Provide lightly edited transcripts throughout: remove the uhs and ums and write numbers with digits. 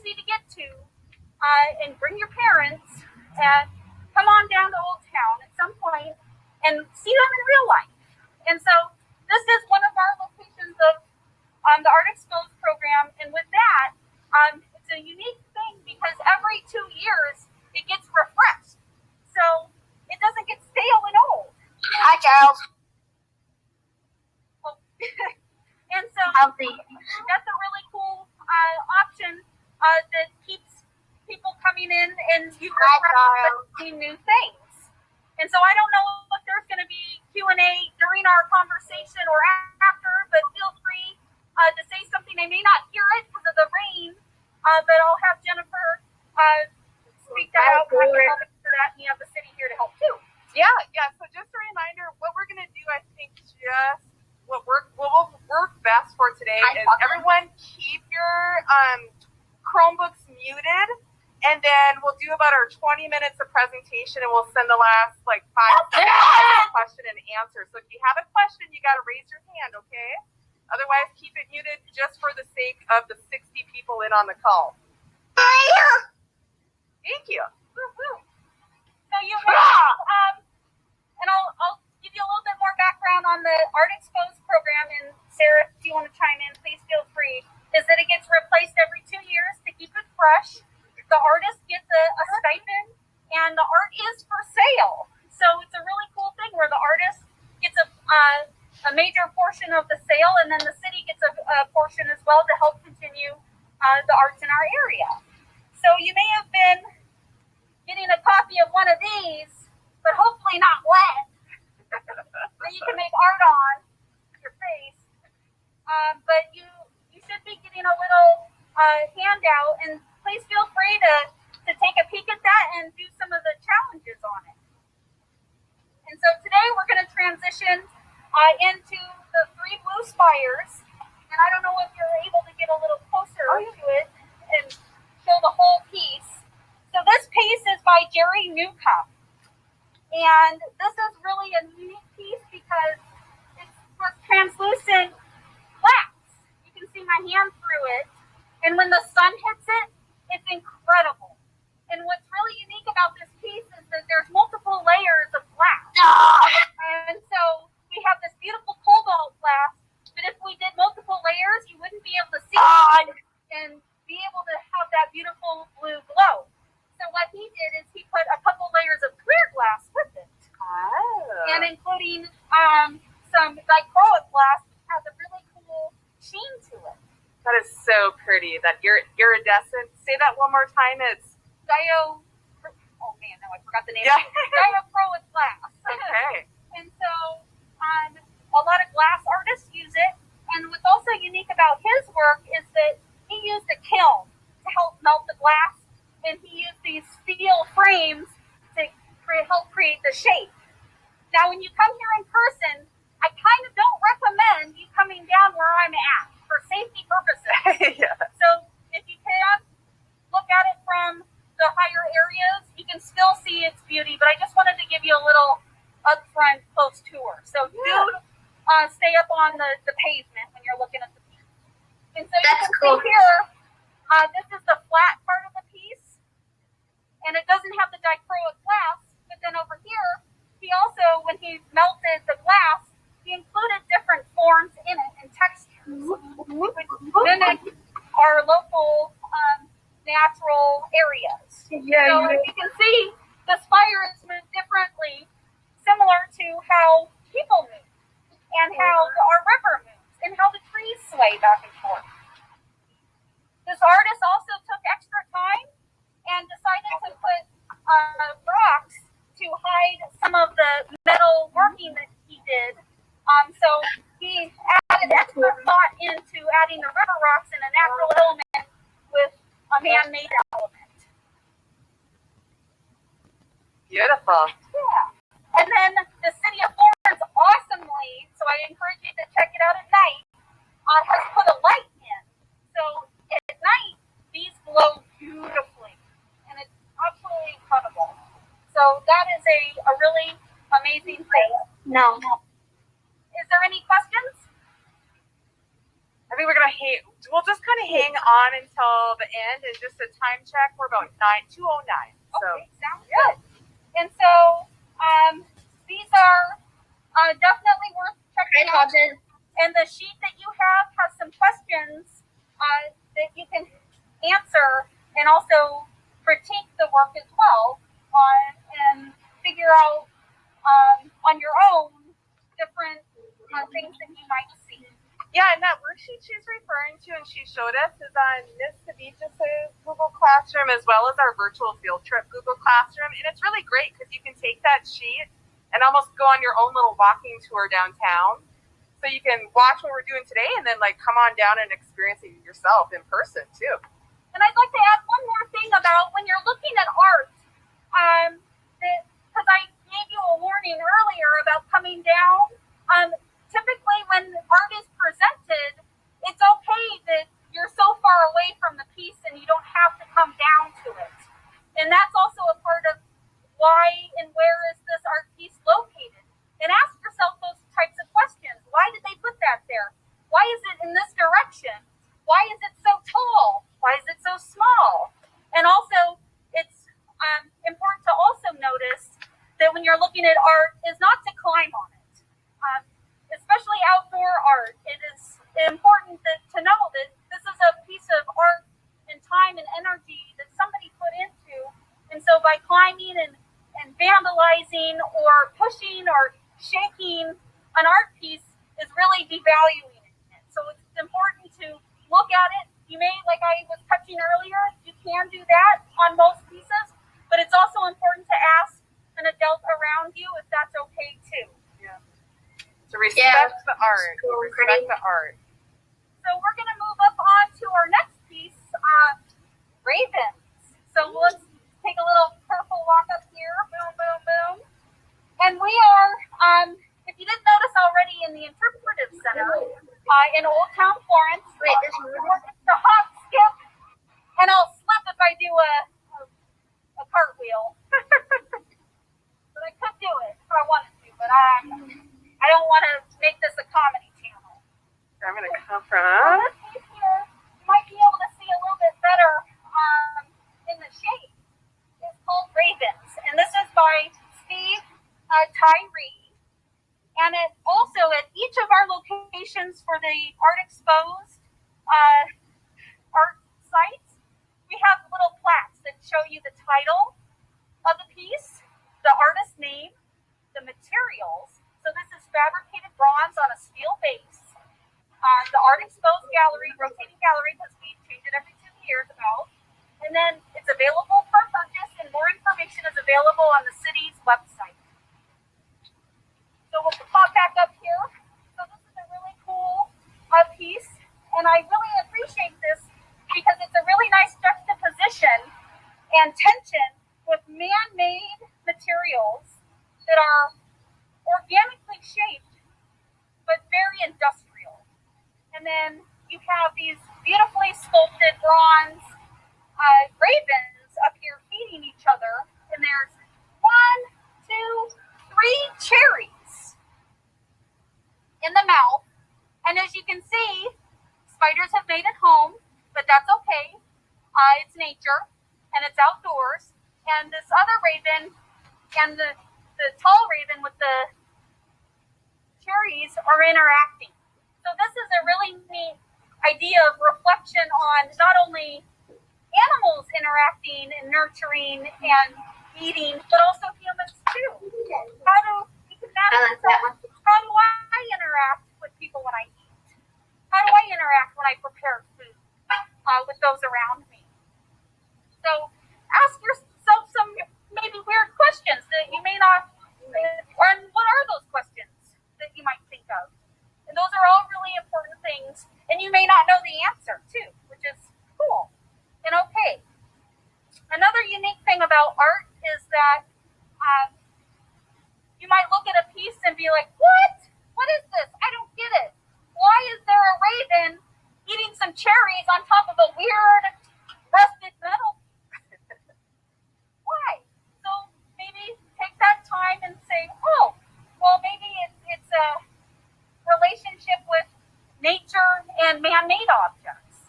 easy to get to, and bring your parents and come on down to Old Town at some point and see them in real life. And so this is one of our locations of the Art Exposed program. And with that, it's a unique thing because every 2 years it gets refreshed. So it doesn't get stale and old. Hi, Charles. Oh. And so that's a really cool option that keeps people coming in and you see new things. And so I don't know if there's going to be Q&A during our conversation or after, but feel free to say something. I may not hear it because of the rain, but I'll have Jennifer speak that out. For that, and you have the city here to help too. Yeah. So just a reminder, what we're going to do, I think, just what will work best for today is everyone keep your Chromebooks muted, and then we'll do about our 20 minutes of presentation, and we'll send the last 5 seconds question and answer. So if you have a question, you got to raise your hand, okay? Otherwise, keep it muted just for the sake of the 60 people in on the call. Thank you. Woo-hoo. So you have, and I'll give you a little bit more background on the Art Exposed program. And Sarah, if you want to chime in, please feel free. Is that it gets replaced every 2 years to keep it fresh. The artist gets a stipend, and the art is for sale. So it's a really cool thing where the artist gets a major portion of the sale, and then the city gets a portion as well to help continue the arts in our area. So you may have been getting a copy of one of these, but hopefully not wet, that you can make art on your face. But you should be getting a little handout, and please feel free to take a peek at that and do some of the challenges on it. And so today we're going to transition into the 3 blue spires. And I don't know if you're able to get a little closer to it and show the whole piece. So this piece is by Jerry Newcomb. And this is really a unique piece because it's translucent glass. You can see my hand through it. And when the sun hits it, it's incredible. And what's really unique about this piece is that there's multiple layers of glass. And so we have this beautiful cobalt glass, but if we did multiple layers, you wouldn't be able to see it and be able to have that beautiful blue glow. So what he did is he put a couple layers of clear glass with it. And including some dichroic glass, which has a really cool sheen to it. That is so pretty. That iridescent. Say that one more time. It's I forgot the name. Yeah. Dichroic glass. Okay. And so a lot of glass artists use it. And what's also unique about his work is that he used a kiln to help melt the glass, and he used these steel frames to help create the shape. Now, when you come here in person, I kind of don't recommend you coming down where I'm at for safety purposes. Yeah. So if you can, look at it from the higher areas, you can still see its beauty, but I just wanted to give you a little upfront close tour. So do stay up on the pavement when you're looking at the piece. And so you can see here, this is the flat part of the piece, and it doesn't have the dichroic glass, but then over here, he also, when he melted the glass, he included different forms in it and textures, which mimic our local natural areas. Yeah, so as you can see, the spires move differently, similar to how people move, and how our river moves, and how the trees sway back and forth. This artist also took extra time and decided to put rocks to hide some of the metal working that he did. So he added extra thought into adding the river rocks in a natural element with a man-made element. Beautiful. Yeah. And then the city of Florence awesomely, so I encourage you to check it out at night, has put a light in. So at night, these glow beautifully. And it's absolutely incredible. So that is a really amazing thing. No. Is there any questions? I think we're going to we'll just kind of hang on until the end, and just a time check. We're about 2:09. So okay, sounds good. And so these are definitely worth checking out. And the sheet that you have has some questions that you can answer and also critique the work as well and figure out on your own different things that you might see. Yeah, and that worksheet she's referring to and she showed us is on Miss Savic's Google Classroom as well as our virtual field trip Google Classroom. And it's really great because you can take that sheet and almost go on your own little walking tour downtown. So you can watch what we're doing today and then like come on down and experience it yourself in person too. And I'd like to add one more thing about when you're looking at art, because I gave you a warning earlier about coming down. Typically when art is presented, it's okay that you're so far away from the piece and you don't have to come down to it. And that's also a part of why and where is this art piece located. And ask yourself those types of questions. Why did they put that there? Why is it in this direction? Why is it so tall? Why is it so small? And also, it's important to also notice that when you're looking at art is not to climb on it. Especially outdoor art, it is important to know that this is a piece of art and time and energy that somebody put into. And so by climbing and vandalizing or pushing or shaking an art piece is really devaluing it. So it's important to look at it. You may, like I was touching earlier, you can do that on most pieces, but it's also important to ask an adult around you if that's okay too. To respect the art. Respect the art. So we're going to move up on to our next piece, ravens. So let's take a little purple walk up here. Boom, boom, boom. And we are, if you didn't notice already, in the Interpretive Center in Old Town Florence. Wait, this is the hop, skip, and I'll slip if I do a cartwheel. But I could do it if I wanted to, but I don't want to make this a comedy channel. I'm going to come from... This piece here, you might be able to see a little bit better in the shade. It's called Ravens, and this is by Steve Tyree. And it also, at each of our locations for the Art Exposed art sites, we have little plaques that show you the title of the piece, the artist's name, the materials. So this is fabricated bronze on a steel base. The Art Exposed Gallery, rotating gallery, because we change it every 2 years about. And then it's available for purchase, and more information is available on the city's website. So we'll pop back up here. So this is a really cool piece, and I really appreciate this because it's a really nice juxtaposition and tension with man-made materials that are organically shaped, but very industrial. And then you have these beautifully sculpted bronze ravens up here feeding each other. And there's 1, 2, 3 cherries in the mouth. And as you can see, spiders have made it home, but that's okay. It's nature, and it's outdoors. And this other raven and the tall raven with the cherries are interacting. So this is a really neat idea of reflection on not only animals interacting and nurturing and eating, but also humans too. How do I interact with people when I eat? How do I interact when I prepare food with those around me? So ask yourself some maybe weird questions that you may not, and what are those questions that you might think of? And those are all really important things, and you may not know the answer too, which is cool and okay. Another unique thing about art is that you might look at a piece and be like, what? What is this? I don't get it. Why is there a raven eating some cherries on top of a weird rusted metal? Why? So maybe take that time and say, oh, well, maybe it's a relationship with nature and man-made objects.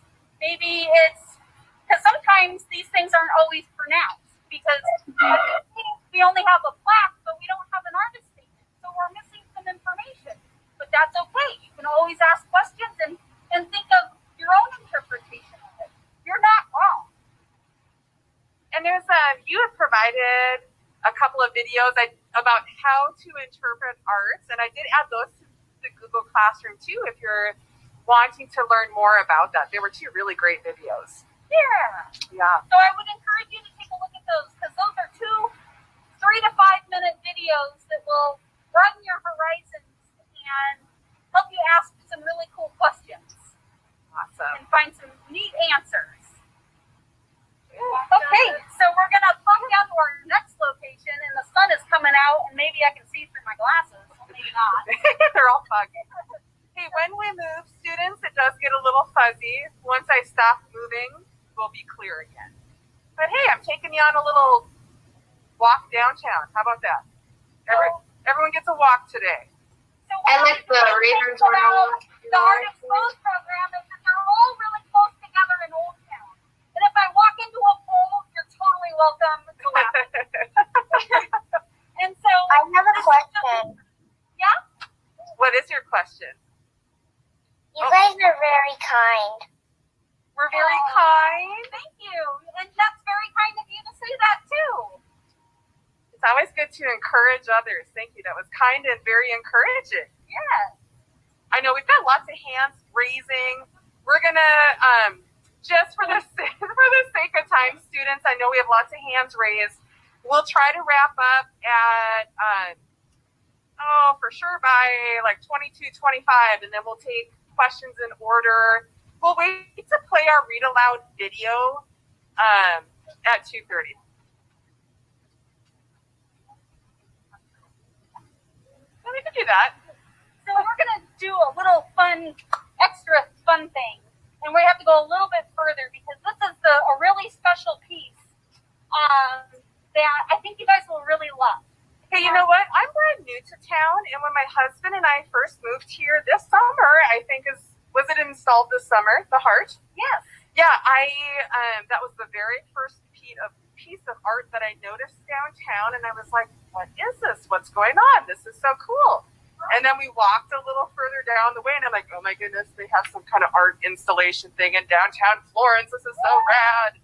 sometimes these things aren't always pronounced because we only have a plaque, but we don't have an artist statement. So we're missing some information. But that's okay. You can always ask questions and think of your own interpretation of it. You're not wrong. And there's you have provided a couple of videos about how to interpret arts, and I did add those to the Google Classroom too if you're wanting to learn more about that. They were two really great videos. Yeah. So I would encourage you to take a look at those because those are 3 to 5 minute videos that will broaden your horizons and help you ask some really cool questions. Awesome. And find some neat answers. Okay, so we're going to plug down to our next location, and the sun is coming out, and maybe I can see through my glasses. Well, maybe not. They're all foggy. Hey, when we move, students, it does get a little fuzzy. Once I stop moving, we'll be clear again. But hey, I'm taking you on a little walk downtown. How about that? Everyone gets a walk today. So I like the Ravens were the Art Exposed program is that they're all really close together in Old Town. And if I walk into a pool, you're totally welcome to laugh. And so I have a question. Yeah? What is your question? You guys are very kind. We're very kind. Thank you. And that's very kind of you to say that too. It's always good to encourage others. Thank you. That was kind and very encouraging. Yes. I know we've got lots of hands raising. We're gonna just for the sake of time, students. I know we have lots of hands raised. We'll try to wrap up at for sure by like 22:25, and then we'll take questions in order. We'll wait to play our read aloud video at 2:30. So we can do that. So we're going to do a little extra fun thing. And we have to go a little bit further because this is a really special piece that I think you guys will really love. Hey, you know what? I'm brand new to town, and when my husband and I first moved here this summer, I think was it installed this summer, the heart? Yes. Yeah, that was the very first piece of art that I noticed downtown, and I was like, what is this? What's going on? This is so cool. And then we walked a little further down the way, and I'm like, oh my goodness, they have some kind of art installation thing in downtown Florence. This is so rad.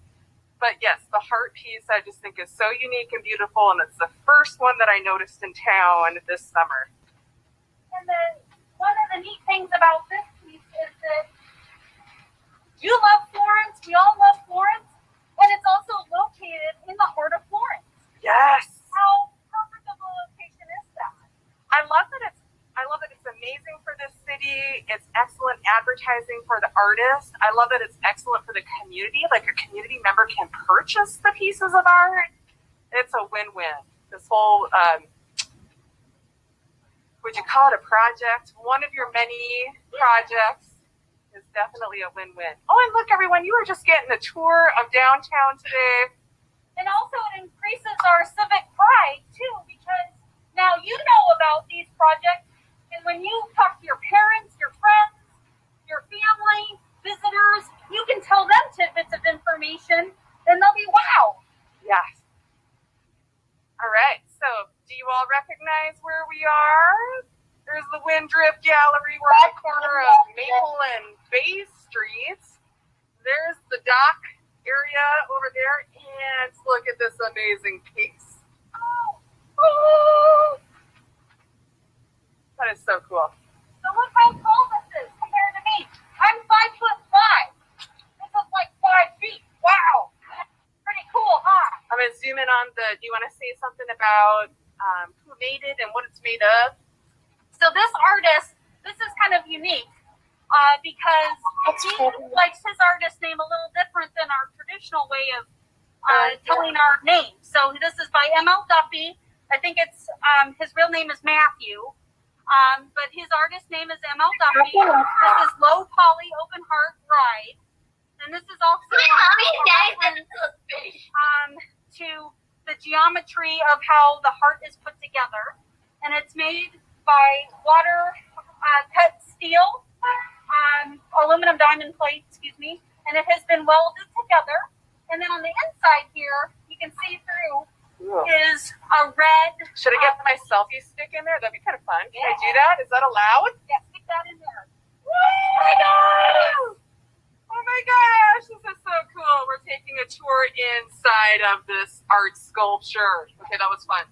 But yes, the heart piece I just think is so unique and beautiful, and it's the first one that I noticed in town this summer. And then one of the neat things about this piece is that you love Florence, we all love Florence, and it's also located in the heart of Florence. Yes. How perfect of a location is that? I love that it's amazing for this city. It's excellent advertising for the artist. I love that it's excellent for the community. Like a community member can purchase the pieces of art. It's a win-win. This whole, would you call it a project? One of your many projects is definitely a win-win. Oh, and look, everyone, you were just getting a tour of downtown today. And also it increases our civic pride, too, because now you know about these projects. And when you talk to your parents, your friends, your family, visitors, you can tell them tidbits of information, and they'll be wow. Yes. All right. So, do you all recognize where we are? There's the Winddrift Gallery. We're on the corner of Maple and Bay Streets. There's the dock area over there, and look at this amazing piece. Oh. That is so cool. So look how tall this is compared to me. I'm 5'5". This is like 5 feet. Wow. Pretty cool, huh? I'm going to zoom in on do you want to say something about who made it and what it's made of? So this artist, this is kind of unique because he likes his artist name a little different than our traditional way of telling our name. So this is by M.L. Duffy. I think it's his real name is Matthew. But his artist name is M.L. Duffy. This is Low Paulie Open Heart Ride. And this is also to the geometry of how the heart is put together. And it's made by water cut steel, aluminum diamond plate, and it has been welded together. And then on on the inside here, you can see through, is a red. Should I get my selfie stick in there? That'd be kind of fun. Can I do that? Is that allowed? Yeah, stick that in there. Oh my gosh! Oh my gosh, this is so cool. We're taking a tour inside of this art sculpture. Okay, that was fun.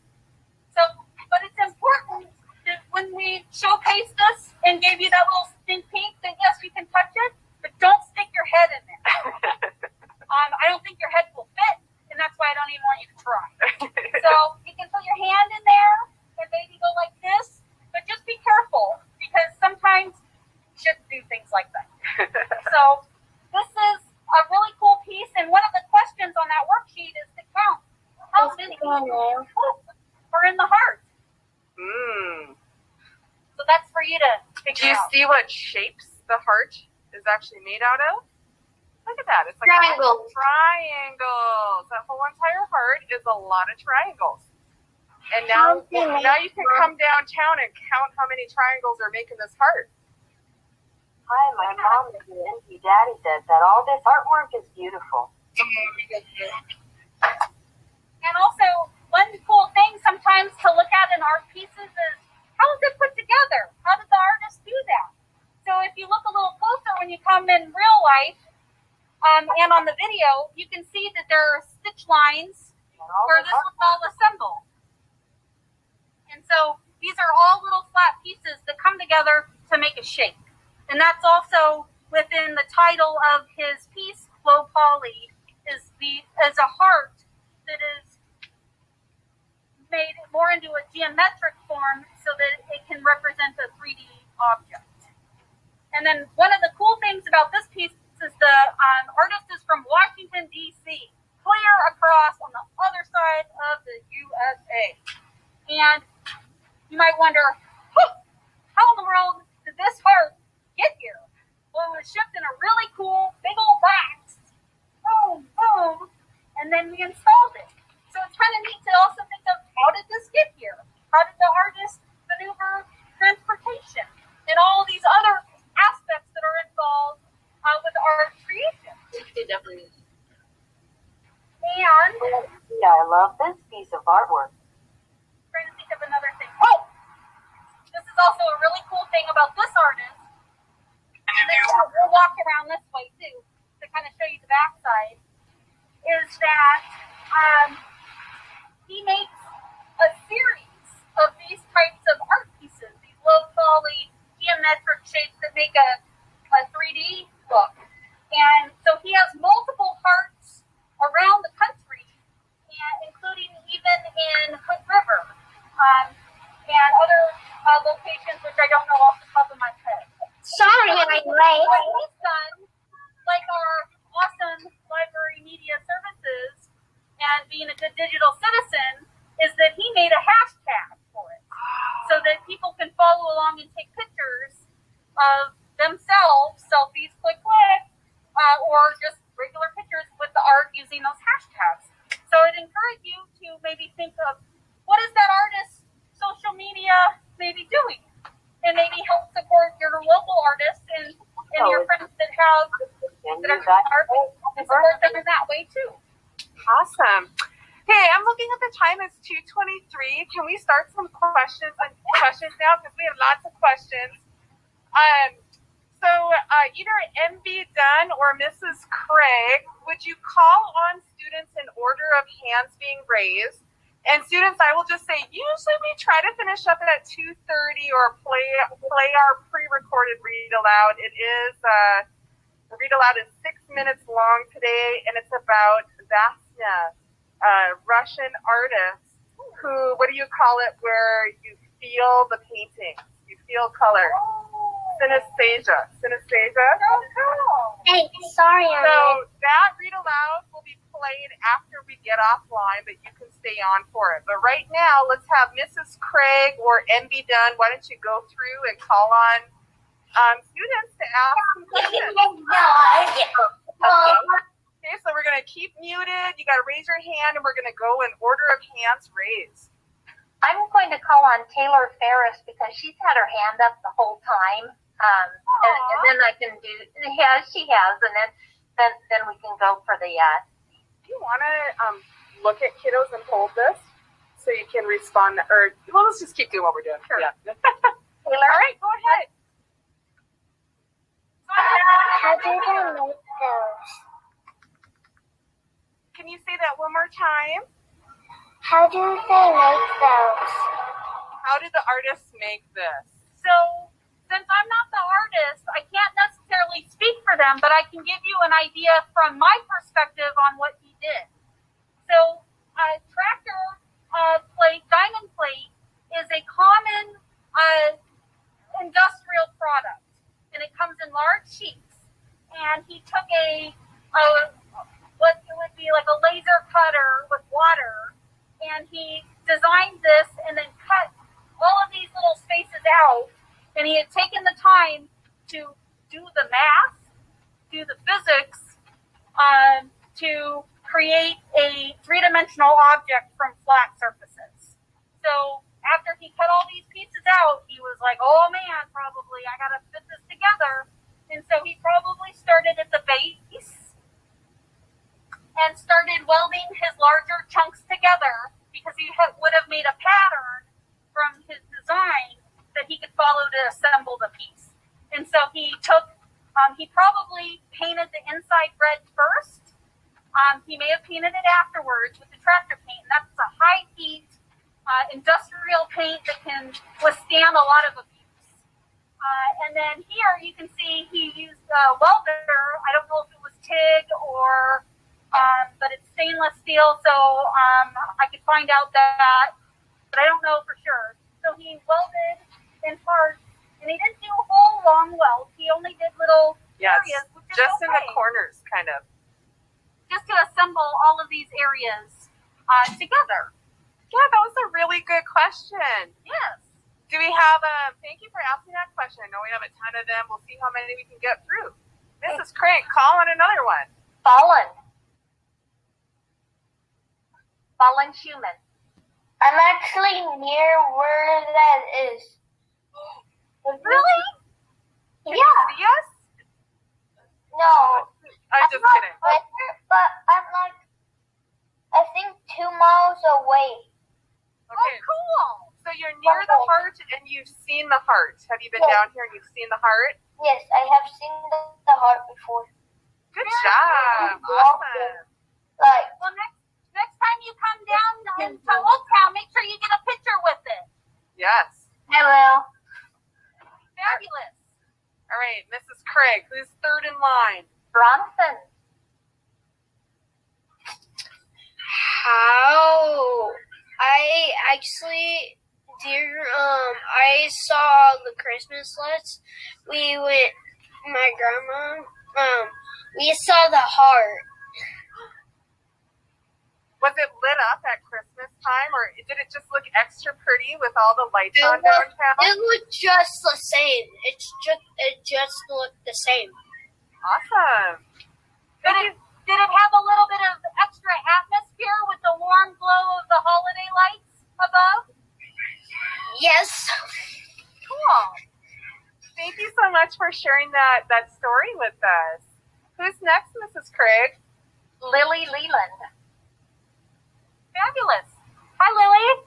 So, but it's important that when we showcase this and gave you that little sneak peek, that yes, you can touch it, but don't stick your head in there. I don't think your head will fit, and that's why I don't even want you to try. So you can put your hand in there and maybe go like this, but just be careful because sometimes you shouldn't do things like that. So this is a really cool piece, and one of the questions on that worksheet is to count how many are in the heart. So that's for you to figure out. Do you see what shapes the heart is actually made out of? Look at that. It's like Triangles. Triangles. That whole entire heart is a lot of triangles. And now you can come downtown and count how many triangles are making this heart. Hi, my mom and your daddy says that all this artwork is beautiful. And also, one cool thing sometimes to look at in art pieces is how is it put together? How did the artist do that? So if you look a little closer when you come in real life and on the video, you can see that there are stitch lines where this was all assembled. And so these are all little flat pieces that come together to make a shape. And that's also within the title of his piece, Paulie, is a heart that is made more into a geometric form so that it can represent a 3D object. And then one of the cool things about this piece is the artist is from Washington, D.C., clear across on the other side of the USA. And you might wonder, how in the world did this heart get here? Well, it was shipped in a really cool big old box. Boom, boom. And then we installed it. So it's kind of neat to also think of how did this get here? How did the artist maneuver transportation and all these other aspects that are involved with art creation? Definitely. And Yeah, I love this piece of artwork. trying to think of another thing. Oh, this is also a really cool thing about this artist. And then we'll walk around this way too to kind of show you the backside. Is that he makes a series of these types of art pieces, these low-poly geometric shapes that make a 3D look. And so he has multiple hearts around the country, and including even in Hood River and other locations which I don't know off the top of my head. Sorry, I'm late. What he's done, like our awesome library media services and being a good digital citizen, is that he made a hashtag for it so that people can follow along and take pictures of themselves, selfies, click, or just regular pictures with the art using those hashtags. So I'd encourage you to maybe think of what is that artist's social media maybe doing, and maybe help support your local artists and your friends that have that are art and support them in that way too. Awesome. Hey, I'm looking at the time. It's 2:23. Can we start some questions now? Because we have lots of questions. So either MB Dunn or Mrs. Craig, would you call on students in order of hands being raised? And students, I will just say, usually we try to finish up at 2:30 or play our pre-recorded read aloud. It is the read aloud is 6 minutes long today, and it's about Vasna, Russian artist who, what do you call it, where you feel the painting, you feel color. Synesthesia. Hey, sorry, I'm So late. that read aloud will be played after we get offline, but you can stay on for it. But right now, let's have Mrs. Craig or MB Dunn. Why don't you go through and call on students to ask some questions? Okay, so we're going to keep muted. You got to raise your hand, and we're going to go in order of hands raised. I'm going to call on Taylor Ferris because she's had her hand up the whole time. And then I can do, yeah, she has, and then we can go for the Do you want to look at kiddos and hold this so you can respond? Or well, let's just keep doing what we're doing. Sure. Yeah. All right, go ahead. How do they make those? Can you say that one more time? How do they make those? How did the artists make this? So, since I'm not the artist, I can't necessarily speak for them, but I can give you an idea from my perspective on what he did. So, tractor plate, diamond plate, is a common industrial product, and it comes in large sheets. And he took what it would be like a laser cutter with water, and he designed this and then cut all of these little spaces out, and he had taken the time to do the math, do the physics, to create a three-dimensional object from flat surfaces. So after he cut all these pieces out, he was like, oh man, probably I gotta fit this together. And so he probably started at the base and started welding his larger chunks together because he would have made a pattern from his design that he could follow to assemble the piece. And so he took, he probably painted the inside red first. He may have painted it afterwards with the tractor paint, and that's a high heat industrial paint that can withstand a lot of abuse. And then here you can see he used a welder. I don't know if it was TIG or, but it's stainless steel, so I could find out that, but I don't know for sure. So he welded in parts, and he didn't do whole long welds. He only did little areas, which is just in the okay. corners, kind of. Just to assemble all of these areas together. Yeah, that was a really good question. Yes. Do we have thank you for asking that question. I know we have a ton of them. We'll see how many we can get through. Mrs. Crank, call on another one. Fallen human. I'm actually near where that is. Really? Can Yeah. you see us? No. I'm just not kidding. there, but I'm like, I think 2 miles away. Okay. Oh, cool. So you're near the heart and you've seen the heart. Have you been Yes. down here and you've seen the heart? Yes, I have seen the heart before. Good job. Awesome. Like, Well, next time you come down into Old Town, make sure you get a picture with it. Yes. I will. Fabulous. All right, Mrs. Craig, who's third in line? Bronson. How? I actually, I saw the Christmas lights. We went, my grandma, we saw the heart. Was it lit up at Christmas time, or did it just look extra pretty with all the lights It on looked, downtown? it looked just the same. It just looked the same. Awesome. Did it have a little bit of extra atmosphere with the warm glow of the holiday lights above? Yes. Cool. Thank you so much for sharing that story with us. Who's next, Mrs. Craig? Lily Leland. Fabulous. Hi, Lily.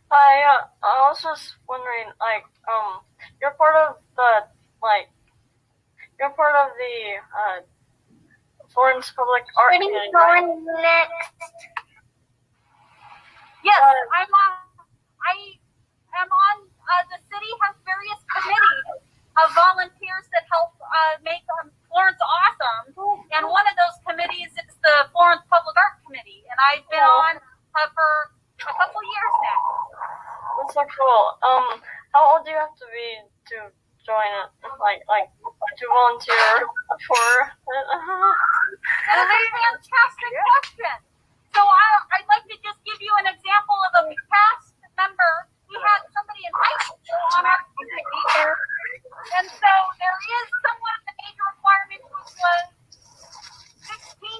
Hi, I was just wondering, you're part of the Florence Public Art Pretty Committee, right? going next. Yes, I am on the city has various committees of volunteers that help make Florence awesome. And one of those committees is the Florence Public Art Committee. And I've been on for a couple years now. That's so cool. How old do you have to be to join it? Like to volunteer for it? That's a fantastic question. So I'd like to just give you an example of a past member. We had somebody in high school on our committee, and so there is someone at the age requirement who was 16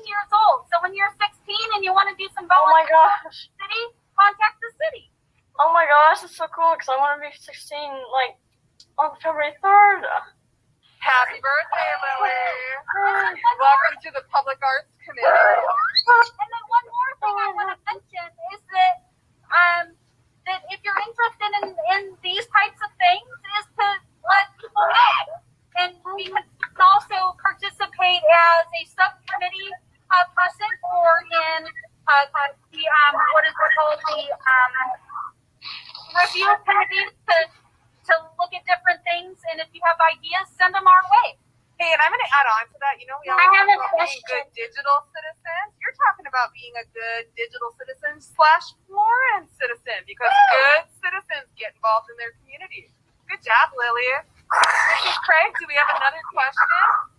years old. So when you're 16 and you want to do some Oh my volunteer work in gosh. the city, contact the city. Oh my gosh, that's so cool because I want to be 16 on February 3rd. Happy birthday, Lily. Welcome to the Public Arts Committee. what is it called, the review committee to look at different things, and if you have ideas, send them our way. Hey, and I'm going to add on to that. You know, we always talk about being good digital citizens. You're talking about being a good digital citizen / Florence citizen, because good citizens get involved in their community. Good job, Lily. Mrs. Craig, do we have another question?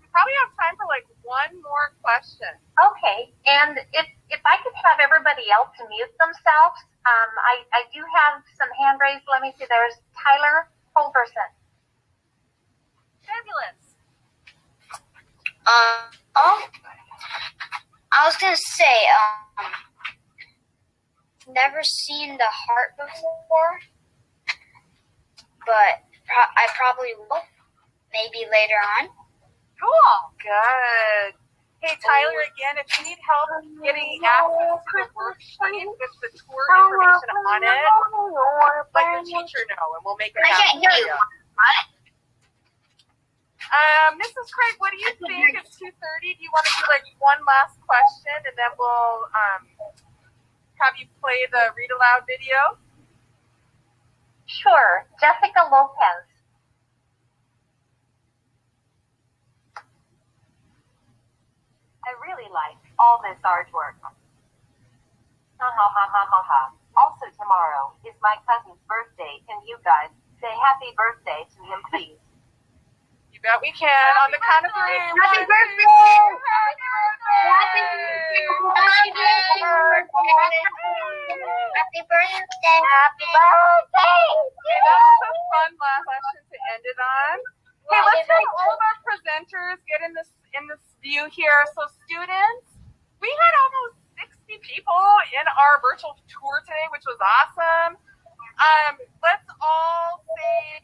We probably have time for like one more question. Okay, and if I could have everybody else mute themselves, I do have some hand raised. Let me see. There's Tyler Holverson. Fabulous. I was gonna say, never seen the heart before, but I probably will. Maybe later on. Cool. Good. Hey, Tyler, again, if you need help getting access to the worksheet with the tour information on it, let your teacher know, and we'll make it I happen can't hear for you. you. Mrs. Craig, what do you think? It's 2:30. Do you want to do like one last question, and then we'll have you play the read aloud video? Sure. Jessica Lopez. I really like all this artwork. Ha ha ha ha ha ha. Also tomorrow is my cousin's birthday. Can you guys say happy birthday to him, please? You bet we can. On the count of three. Happy birthday! Happy birthday! Happy birthday! Okay, that was a fun last question to end it on. Hey, let's have all of our presenters get in this view here. So students, we had almost 60 people in our virtual tour today, which was awesome. Let's all say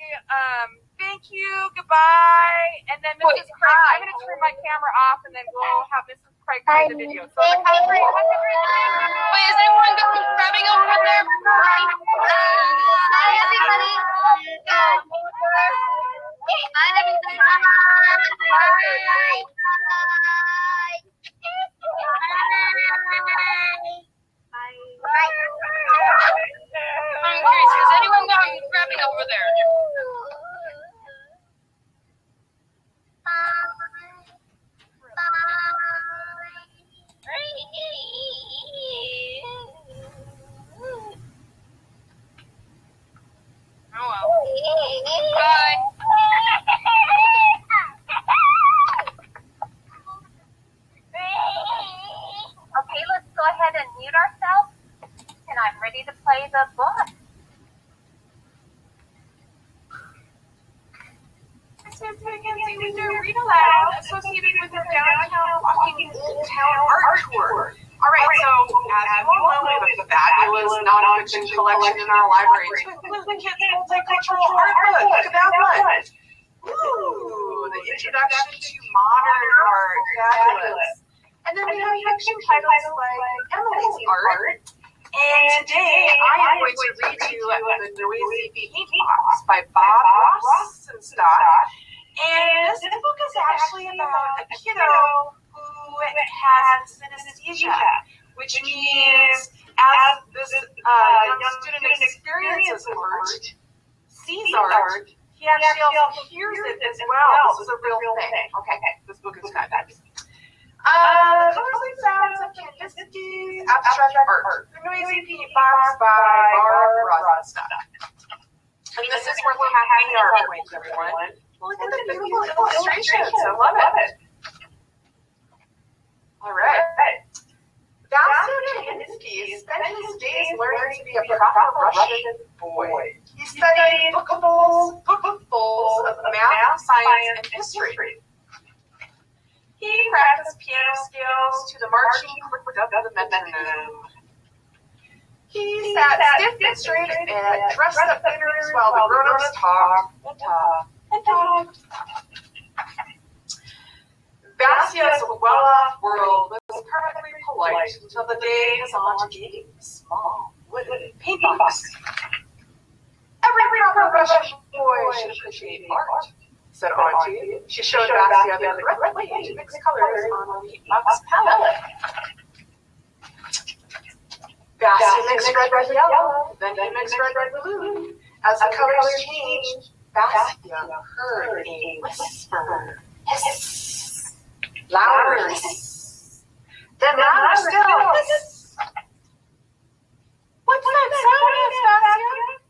thank you, goodbye, and then Mrs. Craig, I'm going to turn my camera off, and then we'll have Mrs. Craig play the video. So the count of three. Wait, is anyone grabbing over there? Hi, everybody. Hi, everybody. I'm curious, is anyone grabbing over there? Oh well. Bye. Okay, let's go ahead and mute ourselves. And I'm ready to play the book. So as McKenzie, we do read aloud associated with the downtown walking old town art tour. All right, so as you all know, we have a fabulous nonfiction collection in our library to include the kids' multicultural art book. Look at that one. Ooh, the introduction to modern art, fabulous. And then we have fiction titles like Emily's Art. And today I am going to read you The Noisy Paint Box by Bob Rosenstock. And this book is actually about a kiddo who has synesthesia, which means as this young student experiences art, sees art, he actually also hears it as well. This is a real thing. Okay, this book is fabulous. The colors and sounds of Canvas's abstract art. The Noisy Paint Box by Bob Rosenstock. And this is where we're having our points, everyone. Look at the beautiful illustrations. I love it. All right. Vasily Kandinsky spent his days learning to be a proper Russian boy. He studied bookfuls of math, science, and history. He practiced piano scales to the marching click of the metronome. He sat stiff and straight and dressed up dinners while the grown-ups talked and talked and talked. Vasyav's well-off world was perfectly polite until the day is on to getting small wooden paint box. Every proper Russian boy should appreciate art, said Auntie. She showed Vasyav the correct way to mix colors on a paint box palette. mixed red with yellow, then he mixed red with blue. As the colors changed, Vastia heard a whisper. Hiss. Louder hiss. Then louder still hiss. What's that sound, Vastia?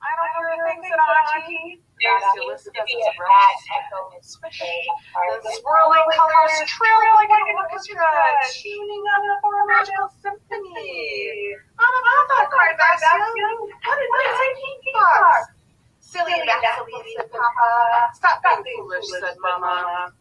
I don't hear a thing, said Auntie. Vastia listened as his brush swish. The swirling colors trilled like an orchestra, tuning up for a magical symphony. Mama, cried Vastia. What is a pinky box? Silly Vasily, said Papa. Stop being foolish, said Mama.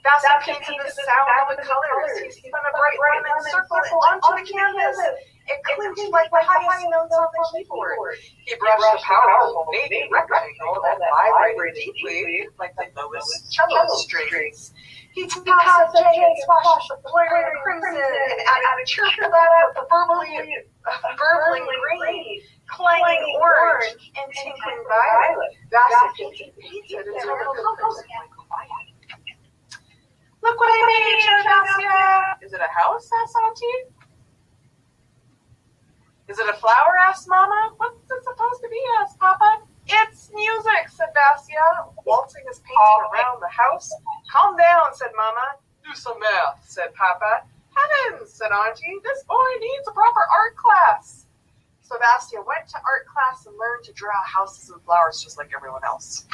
Vasily painted the sound of the colors. He spun a bright line and circled it onto the canvas. It clinched like the highest notes on the keyboard. He brushed the powerful baby rectangle that vibrated deeply like the lowest cello strings. He tossed a giant splash of flaring crimson and added a cheerful laugh of burbling green, clanging orange, and tinkling violet. Vasily painted until the colors began quiet. Look what I made, said Vastia. Is it a house? Asked Auntie. Is it a flower? Asked Mama. What's it supposed to be? Asked Papa. It's music, said Vastia, waltzing his painting around the house. Calm down, said Mama. Do some math, said Papa. Heavens, said Auntie. This boy needs a proper art class. So Vastia went to art class and learned to draw houses and flowers just like everyone else.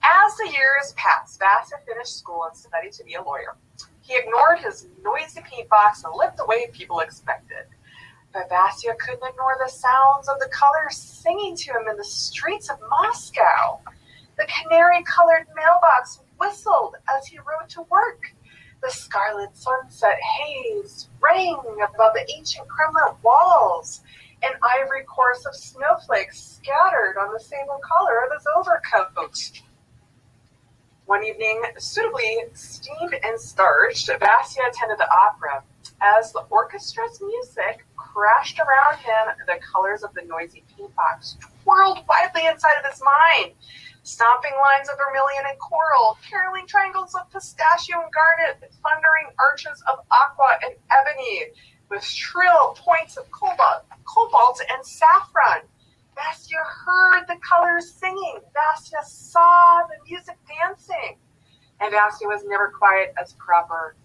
As the years passed, Vastia finished school and studied to be a lawyer. He ignored his noisy paint box and lived the way people expected. But Vastia couldn't ignore the sounds of the colors singing to him in the streets of Moscow. The canary-colored mailbox whistled as he rode to work. The scarlet sunset haze rang above the ancient Kremlin walls. An ivory course of snowflakes scattered on the sable collar of his overcoat. One evening, suitably steamed and starched, Vastia attended the opera. As the orchestra's music crashed around him, the colors of the noisy paint box twirled wildly inside of his mind. Stomping lines of vermilion and coral, caroling triangles of pistachio and garnet, thundering arches of aqua and ebony, with shrill points of cobalt and saffron. Vastia heard the colors singing. Vastia saw the music dancing. And Vastia was never quite as proper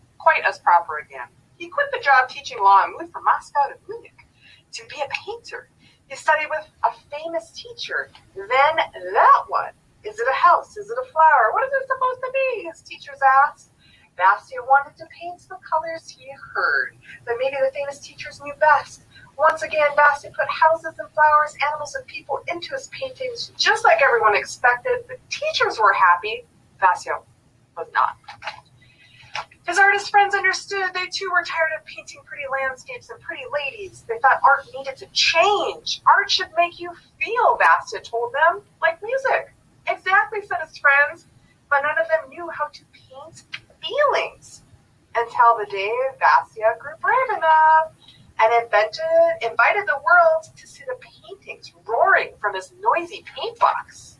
again. He quit the job teaching law and moved from Moscow to Munich to be a painter. He studied with a famous teacher. Then that one. Is it a house? Is it a flower? What is it supposed to be? His teachers asked. Vastia wanted to paint the colors he heard, but maybe the famous teachers knew best. Once again, Vastia put houses and flowers, animals and people into his paintings, just like everyone expected. The teachers were happy. Vastia was not. His artist friends understood. They too were tired of painting pretty landscapes and pretty ladies. They thought art needed to change. Art should make you feel, Vastia told them, like music. Exactly, said his friends, but none of them knew how to paint feelings. Until the day Vastia grew brave enough and invited the world to see the paintings roaring from his noisy paint box.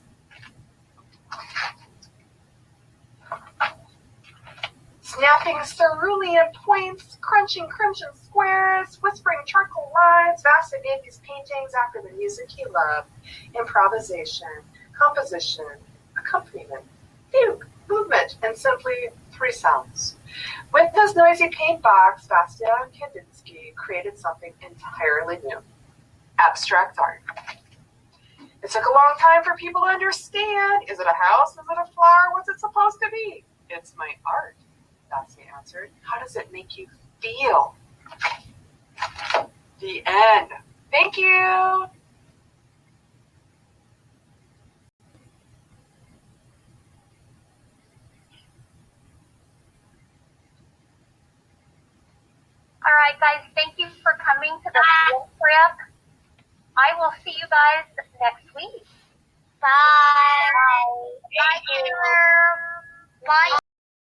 Snapping cerulean points, crunching crimson squares, whispering charcoal lines, Vastia made these paintings after the music he loved. Improvisation, composition, accompaniment, fugue, movement, and simply 3 sounds. With his noisy paint box, Vastia Kandinsky created something entirely new. Abstract art. It took a long time for people to understand. Is it a house? Is it a flower? What's it supposed to be? It's my art, Vastia answered. How does it make you feel? The end. Thank you. All right, guys, thank you for coming to the field trip. I will see you guys next week. Bye.